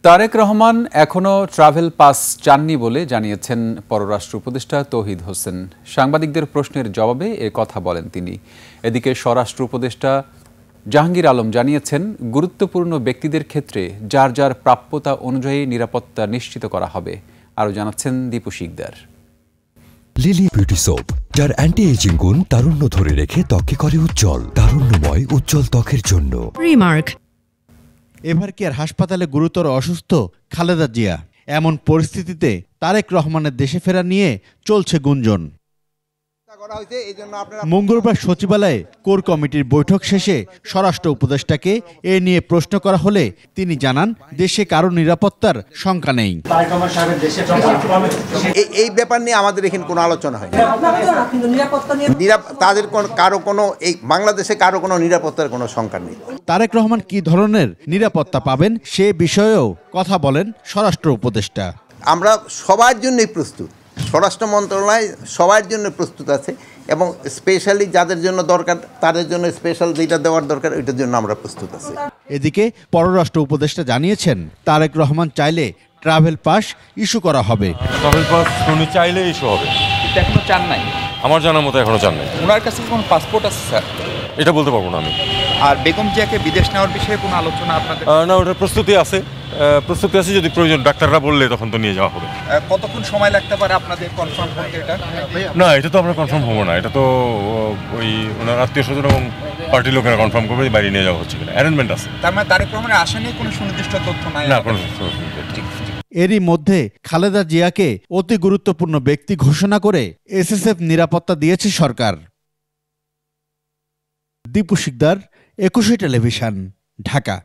তারেক রহমান এখনো travel pass চাননি বলে জানিয়েছেন পররাষ্ট্র উপদেষ্টা তৌহিদ হোসেন। সাংবাদিকদের প্রশ্নের জবাবে এ কথা বলেন তিনি। এদিকে স্বরাষ্ট্র উপদেষ্টা জাহাঙ্গীর আলম জানিয়েছেন, গুরুত্বপূর্ণ ব্যক্তিদের ক্ষেত্রে যার যার প্রাপ্যতা অনুযায়ী নিরাপত্তা নিশ্চিত করা হবে। আরও জানাচ্ছেন Dipu Sikdar. Lily beauty soap, যার অ্যান্টি এজিং গুণ তারুণ্য ধরে রেখে ত্বকে করে উজ্জ্বল, তারুণ্যময় উজ্জ্বল ত্বকের জন্য। রিমার্ক। এভারকেয়ার হাসপাতালে গুরুতর অসুস্থ খালেদা জিয়া। এমন পরিস্থিতিতে তারেক রহমানের দেশে ফেরা নিয়ে চলছে গুঞ্জন। মঙ্গলবার সচিবালয়ে কোর কমিটির বৈঠক শেষে স্বরাষ্ট্র উপদেষ্টাকে এ নিয়ে প্রশ্ন করা হলে তিনি জানান, দেশে কারো নিরাপত্তার শঙ্কা নেই। এই ব্যাপার নিয়ে আমাদের এখানে কোনো আলোচনা হয় তাদের কারো কোনো এই বাংলাদেশে কারো কোনো নিরাপত্তার কোনো শঙ্কা নেই। তারেক রহমান কি ধরনের নিরাপত্তা পাবেন সে বিষয়েও কথা বলেন স্বরাষ্ট্র উপদেষ্টা। আমরা সবার জন্যই প্রস্তুত, স্বরাষ্ট্র মন্ত্রণালয় সবার জন্য প্রস্তুত আছে এবং স্পেশালি যাদের জন্য দরকার তাদের জন্য স্পেশাল যেটা দেওয়ার দরকার ওইটার জন্য আমরা প্রস্তুত আছি। এদিকে পররাষ্ট্র উপদেষ্টা জানিয়েছেন, তারেক রহমান চাইলে ট্রাভেল পাস ইস্যু করা হবে। ট্রাভেল পাস উনি চাইলে ইস্যু হবে, কিন্তু এখনো চান নাই। আমার জানার মতো এখনো চান নাই। ওনার কাছে কোনো পাসপোর্ট আছে স্যার? এটা বলতে পারবো না আমি। আর বেগম জিয়াকে বিদেশ নেওয়ার বিষয়ে কোনো আলোচনা আপনাদের? না, ওটার প্রস্তুতি আছে, যদি প্রয়োজন ডাক্তাররা বললে তখন তো নিয়ে যাওয়া হবে। কতক্ষণ সময় লাগতে পারে আপনাদের কনফার্ম করতে এটা? না, এটা তো আমরা কনফার্ম হবো না, এটা তো ওই ওনার আত্মীয় স্বজন এবং পার্টির লোকেরা কনফার্ম করবে বাইরে নিয়ে যাওয়া হচ্ছে কিনা। অ্যারেঞ্জমেন্ট আছে। তার মানে তারেক রহমানের আশা নিয়ে কোনো সুনির্দিষ্ট তথ্য নাই? না, কোনো। এরই মধ্যে খালেদা জিয়াকে অতি গুরুত্বপূর্ণ ব্যক্তি ঘোষণা করে এসএসএফ নিরাপত্তা দিয়েছে সরকার। দীপু শিকদার, 21 টেলিভিশন, ঢাকা।